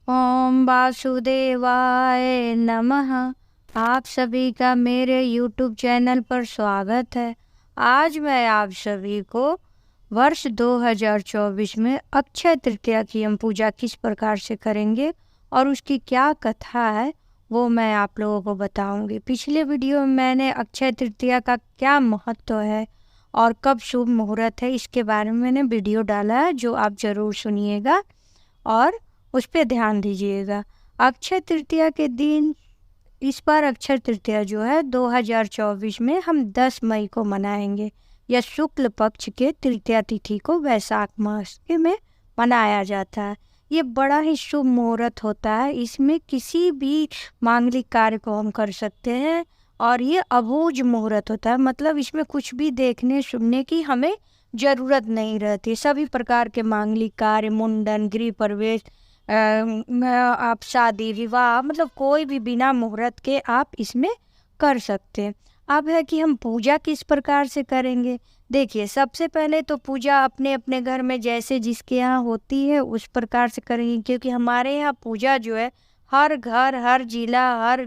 ओम वासुदेवाय नमः। आप सभी का मेरे YouTube चैनल पर स्वागत है। आज मैं आप सभी को वर्ष 2024 में अक्षय तृतीया की हम पूजा किस प्रकार से करेंगे और उसकी क्या कथा है वो मैं आप लोगों को बताऊंगी। पिछले वीडियो में मैंने अक्षय तृतीया का क्या महत्व है और कब शुभ मुहूर्त है इसके बारे में मैंने वीडियो डाला है, जो आप ज़रूर सुनिएगा और उस पर ध्यान दीजिएगा। अक्षय तृतीया के दिन, इस बार अक्षय तृतीया जो है 2024 में हम 10 मई को मनाएंगे। यह शुक्ल पक्ष के तृतीया तिथि को वैशाख मास में मनाया जाता है। ये बड़ा ही शुभ मुहूर्त होता है। इसमें किसी भी मांगलिक कार्य को हम कर सकते हैं और ये अबूझ मुहूर्त होता है, मतलब इसमें कुछ भी देखने सुनने की हमें ज़रूरत नहीं रहती। सभी प्रकार के मांगलिक कार्य, मुंडन, गृह प्रवेश, आप शादी विवाह, मतलब कोई भी बिना मुहूर्त के आप इसमें कर सकते हैं। अब है कि हम पूजा किस प्रकार से करेंगे। देखिए, सबसे पहले तो पूजा अपने अपने घर में जैसे जिसके यहाँ होती है उस प्रकार से करेंगे, क्योंकि हमारे यहाँ पूजा जो है हर घर, हर जिला, हर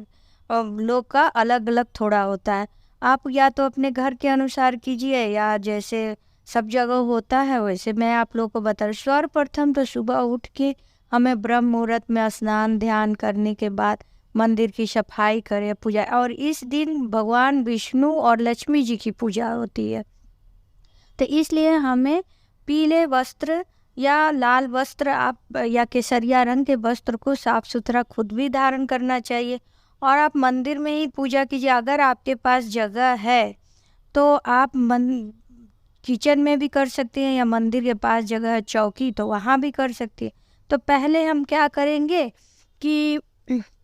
लोग का अलग अलग थोड़ा होता है। आप या तो अपने घर के अनुसार कीजिए या जैसे सब जगह होता है वैसे मैं आप लोगों को बता रही। सर्वप्रथम तो सुबह उठ के हमें ब्रह्म मुहूर्त में स्नान ध्यान करने के बाद मंदिर की सफाई करें, पूजा। और इस दिन भगवान विष्णु और लक्ष्मी जी की पूजा होती है, तो इसलिए हमें पीले वस्त्र या लाल वस्त्र आप या केसरिया रंग के वस्त्र को साफ सुथरा खुद भी धारण करना चाहिए और आप मंदिर में ही पूजा कीजिए। अगर आपके पास जगह है तो आप किचन में भी कर सकते हैं या मंदिर के पास जगह है चौकी तो वहाँ भी कर सकते हैं। तो पहले हम क्या करेंगे कि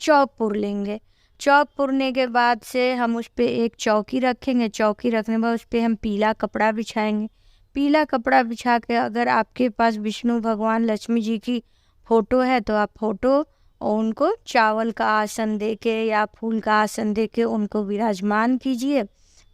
चौक पुर लेंगे। चौक पुरने के बाद से हम उस पर एक चौकी रखेंगे। चौकी रखने के बाद उस पर हम पीला कपड़ा बिछाएंगे। पीला कपड़ा बिछा के अगर आपके पास विष्णु भगवान लक्ष्मी जी की फ़ोटो है तो आप फ़ोटो और उनको चावल का आसन दे के या फूल का आसन दे के उनको विराजमान कीजिए।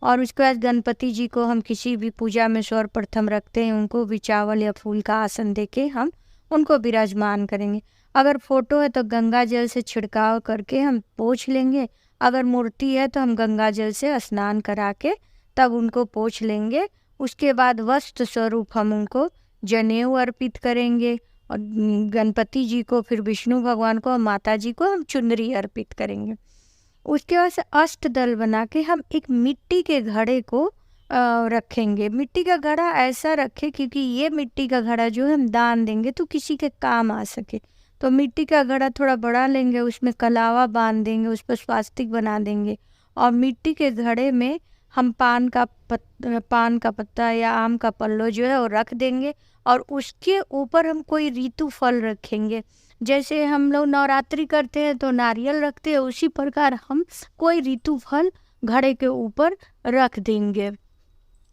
और उसके बाद गणपति जी को हम किसी भी पूजा में सर्वप्रथम रखते हैं, उनको भी चावल या फूल का आसन दे के हम उनको विराजमान करेंगे। अगर फ़ोटो है तो गंगा जल से छिड़काव करके हम पोंछ लेंगे। अगर मूर्ति है तो हम गंगा जल से स्नान करा के तब उनको पोंछ लेंगे। उसके बाद वस्त्र स्वरूप हम उनको जनेऊ अर्पित करेंगे और गणपति जी को, फिर विष्णु भगवान को और माता जी को हम चुनरी अर्पित करेंगे। उसके बाद से अष्टदल बना के हम एक मिट्टी के घड़े को रखेंगे। मिट्टी का घड़ा ऐसा रखें क्योंकि ये मिट्टी का घड़ा जो है हम दान देंगे तो किसी के काम आ सके। तो मिट्टी का घड़ा थोड़ा बड़ा लेंगे, उसमें कलावा बांध देंगे, उस पर स्वास्तिक बना देंगे और मिट्टी के घड़े में हम पान का पत्ता या आम का पल्लो जो है वो रख देंगे और उसके ऊपर हम कोई ऋतु फल रखेंगे। जैसे हम लोग नवरात्रि करते हैं तो नारियल रखते हैं, उसी प्रकार हम कोई ऋतु फल घड़े के ऊपर रख देंगे।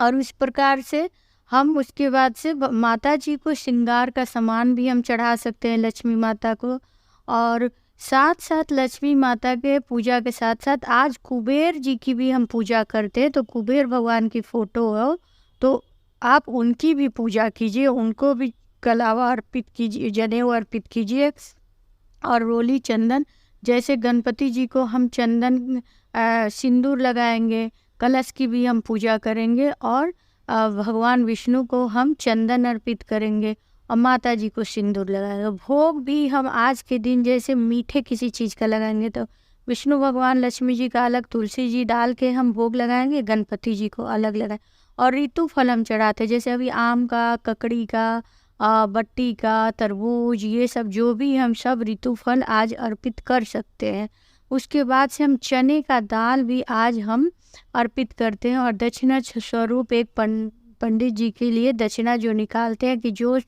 और उस प्रकार से हम उसके बाद से माता जी को श्रृंगार का सामान भी हम चढ़ा सकते हैं, लक्ष्मी माता को। और साथ साथ लक्ष्मी माता के पूजा के साथ साथ आज कुबेर जी की भी हम पूजा करते हैं। तो कुबेर भगवान की फ़ोटो हो तो आप उनकी भी पूजा कीजिए, उनको भी कलावा अर्पित कीजिए, जनेऊ अर्पित कीजिए और रोली चंदन। जैसे गणपति जी को हम चंदन सिंदूर लगाएंगे, कलश की भी हम पूजा करेंगे और भगवान विष्णु को हम चंदन अर्पित करेंगे और माता जी को सिंदूर लगाएंगे। भोग भी हम आज के दिन जैसे मीठे किसी चीज़ का लगाएंगे तो विष्णु भगवान लक्ष्मी जी का अलग, तुलसी जी डाल के हम भोग लगाएंगे, गणपति जी को अलग लगाएं। और ऋतु फल हम चढ़ाते, जैसे अभी आम का, ककड़ी का, बट्टी का, तरबूज, ये सब जो भी हम सब ऋतु फल आज अर्पित कर सकते हैं। उसके बाद से हम चने का दाल भी आज हम अर्पित करते हैं और दक्षिणा स्वरूप एक पंडित जी के लिए दक्षिणा जो निकालते हैं कि जो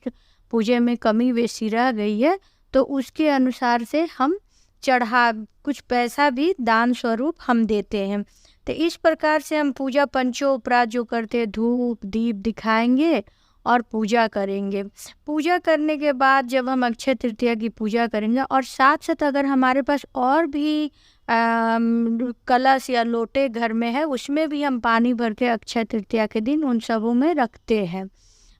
पूजे में कमी बेसी रह गई है तो उसके अनुसार से हम कुछ पैसा भी दान स्वरूप हम देते हैं। तो इस प्रकार से हम पूजा पंचोपचार जो करते हैं, धूप दीप दिखाएंगे और पूजा करेंगे। पूजा करने के बाद जब हम अक्षय तृतीया की पूजा करेंगे और साथ साथ अगर हमारे पास और भी कलश या लोटे घर में है उसमें भी हम पानी भर के अक्षय तृतीया के दिन उन सबों में रखते हैं।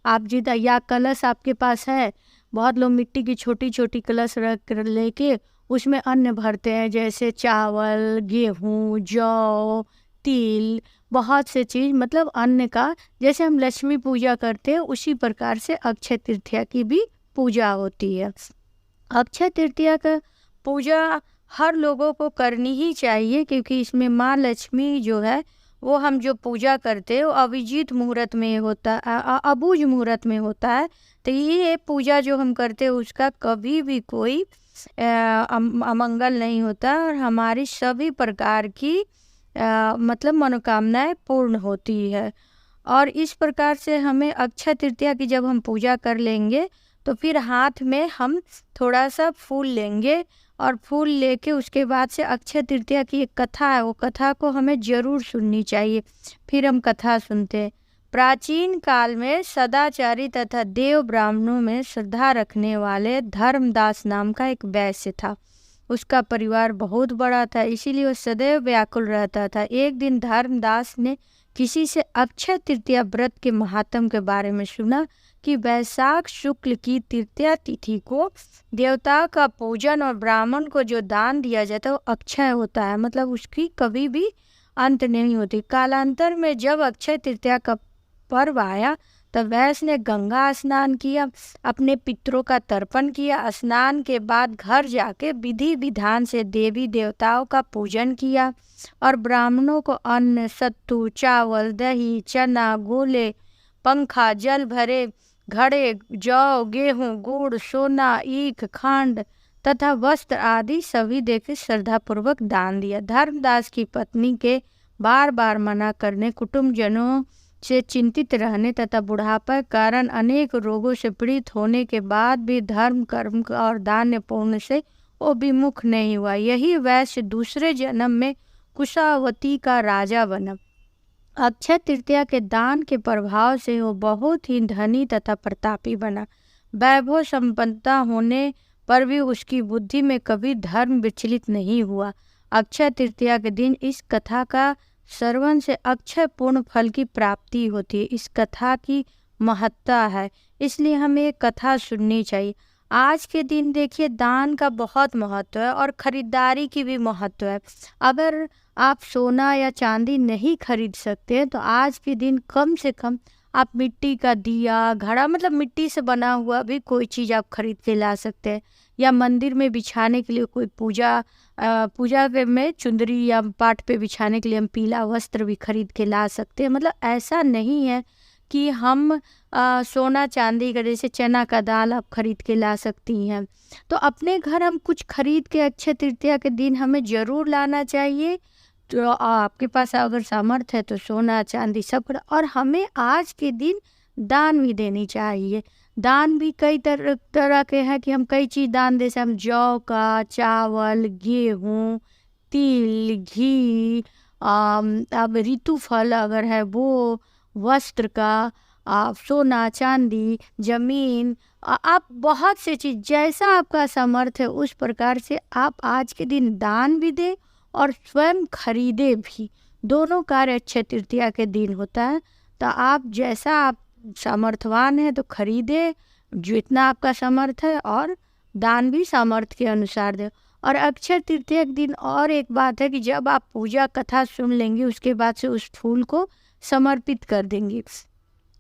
आप या कलश आपके पास है बहुत लोग मिट्टी की छोटी छोटी कलश रख कर लेके उसमें अन्न भरते हैं, जैसे चावल, गेहूँ, जौ, तिल, बहुत से चीज़, मतलब अन्न का। जैसे हम लक्ष्मी पूजा करते हैं उसी प्रकार से अक्षय तृतीया की भी पूजा होती है। अक्षय तृतीया का पूजा हर लोगों को करनी ही चाहिए, क्योंकि इसमें माँ लक्ष्मी जो है वो हम जो पूजा करते हैं वो अभिजीत मुहूर्त में होता अबूझ मुहूर्त में होता है। तो ये पूजा जो हम करते हैं उसका कभी भी कोई अमंगल नहीं होता और हमारी सभी प्रकार की मतलब मनोकामनाएं पूर्ण होती है। और इस प्रकार से हमें अक्षय तृतीया की जब हम पूजा कर लेंगे तो फिर हाथ में हम थोड़ा सा फूल लेंगे और फूल लेके उसके बाद से अक्षय तृतीया की एक कथा है, वो कथा को हमें ज़रूर सुननी चाहिए। फिर हम कथा सुनते हैं। प्राचीन काल में सदाचारी तथा देव ब्राह्मणों में श्रद्धा रखने वाले धर्मदास नाम का एक वैश्य था। उसका परिवार बहुत बड़ा था, इसीलिए वो सदैव व्याकुल रहता था। एक दिन धर्मदास ने किसी से अक्षय तृतीया व्रत के महात्म के बारे में सुना कि वैशाख शुक्ल की तृतीया तिथि को देवताओं का पूजन और ब्राह्मण को जो दान दिया जाता है वो अक्षय होता है, मतलब उसकी कभी भी अंत नहीं होती। कालांतर में जब अक्षय तृतीया का पर्व आया तब वैश्य ने गंगा स्नान किया, अपने पितरों का तर्पण किया। स्नान के बाद घर जाके विधि विधान से देवी देवताओं का पूजन किया और ब्राह्मणों को अन्न, सत्तू, चावल, दही, चना, गोले, पंखा, जल भरे घड़े, जौ, गेहूँ, गुड़, सोना, ईख, खांड तथा वस्त्र आदि सभी देके श्रद्धापूर्वक दान दिया। धर्मदास की पत्नी के बार बार मना करने, कुटुंबजनों से चिंतित रहने तथा बुढ़ापा के कारण अनेक रोगों से पीड़ित होने के बाद भी धर्म, कर्म और दान पुण्य से वो विमुख नहीं हुआ। यही वैश्य दूसरे जन्म में कुशावती का राजा बना। अक्षय तृतीया के दान के प्रभाव से वो बहुत ही धनी तथा प्रतापी बना। वैभव संपन्नता होने पर भी उसकी बुद्धि में कभी धर्म विचलित नहीं हुआ। अक्षय तृतीया के दिन इस कथा का श्रवण से अक्षय पूर्ण फल की प्राप्ति होती है। इस कथा की महत्ता है, इसलिए हमें ये कथा सुननी चाहिए। आज के दिन देखिए दान का बहुत महत्व है और ख़रीदारी की भी महत्व है। अगर आप सोना या चांदी नहीं खरीद सकते हैं तो आज के दिन कम से कम आप मिट्टी का दिया, घड़ा, मतलब मिट्टी से बना हुआ भी कोई चीज़ आप खरीद के ला सकते हैं, या मंदिर में बिछाने के लिए कोई पूजा में चुंदरी या पाट पे बिछाने के लिए हम पीला वस्त्र भी खरीद के ला सकते हैं। मतलब ऐसा नहीं है कि हम सोना चांदी का, जैसे चना का दाल आप खरीद के ला सकती हैं। तो अपने घर हम कुछ खरीद के अक्षय तृतीया के दिन हमें ज़रूर लाना चाहिए। तो आपके पास अगर सामर्थ्य है तो सोना चांदी सब, और हमें आज के दिन दान भी देनी चाहिए। दान भी कई तरह के हैं कि हम कई चीज़ दान दे सकते। हम जौ का, चावल, गेहूँ, तिल, घी, अब ऋतु फल अगर है वो, वस्त्र का, आप सोना चांदी, जमीन, आप बहुत से चीज़, जैसा आपका सामर्थ्य है उस प्रकार से आप आज के दिन दान भी दें और स्वयं खरीदे भी। दोनों कार्य अक्षय तृतीया के दिन होता है। तो आप जैसा आप सामर्थ्यवान है तो खरीदे जितना आपका सामर्थ्य है, और दान भी सामर्थ्य के अनुसार दे। और अक्षय तृतीया के दिन और एक बात है कि जब आप पूजा कथा सुन लेंगे उसके बाद से उस फूल को समर्पित कर देंगे।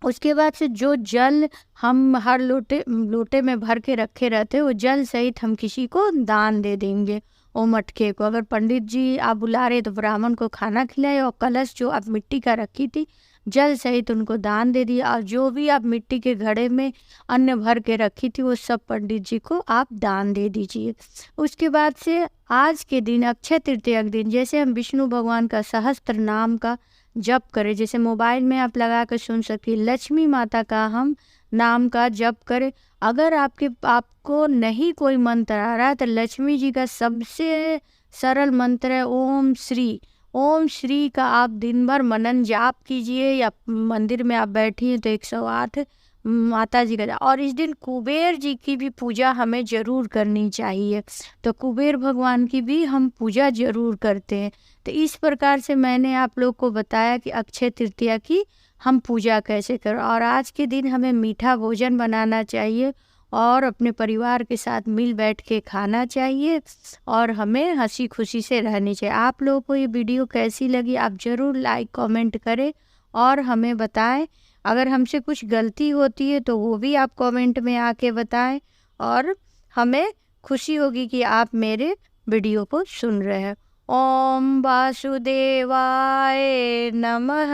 उसके बाद से जो जल हम हर लोटे में भर के रखे रहते वो जल सहित हम किसी को दान दे देंगे। वो मटके को, अगर पंडित जी आप बुला रहे तो ब्राह्मण को खाना खिलाए, और कलश जो आप मिट्टी का रखी थी जल सहित उनको दान दे दिया, और जो भी आप मिट्टी के घड़े में अन्न भर के रखी थी वो सब पंडित जी को आप दान दे दीजिए। उसके बाद से आज के दिन अक्षय तृतीया के दिन जैसे हम विष्णु भगवान का सहस्त्र नाम का जप करें, जैसे मोबाइल में आप लगा कर सुन सकती, लक्ष्मी माता का हम नाम का जप करें। अगर आपको नहीं कोई मंत्र आ रहा है तो लक्ष्मी जी का सबसे सरल मंत्र है ओम श्री। ओम श्री का आप दिन भर मनन जाप कीजिए, या मंदिर में आप बैठी हैं तो 108 माता जी का। और इस दिन कुबेर जी की भी पूजा हमें ज़रूर करनी चाहिए, तो कुबेर भगवान की भी हम पूजा ज़रूर करते हैं। तो इस प्रकार से मैंने आप लोग को बताया कि अक्षय तृतीया की हम पूजा कैसे करें। और आज के दिन हमें मीठा भोजन बनाना चाहिए और अपने परिवार के साथ मिल बैठ के खाना चाहिए और हमें हंसी खुशी से रहनी चाहिए। आप लोगों को ये वीडियो कैसी लगी आप ज़रूर लाइक कमेंट करें और हमें बताएं। अगर हमसे कुछ गलती होती है तो वो भी आप कमेंट में आके बताएं और हमें खुशी होगी कि आप मेरे वीडियो को सुन रहे हैं। ओम वासुदेवाय नमः।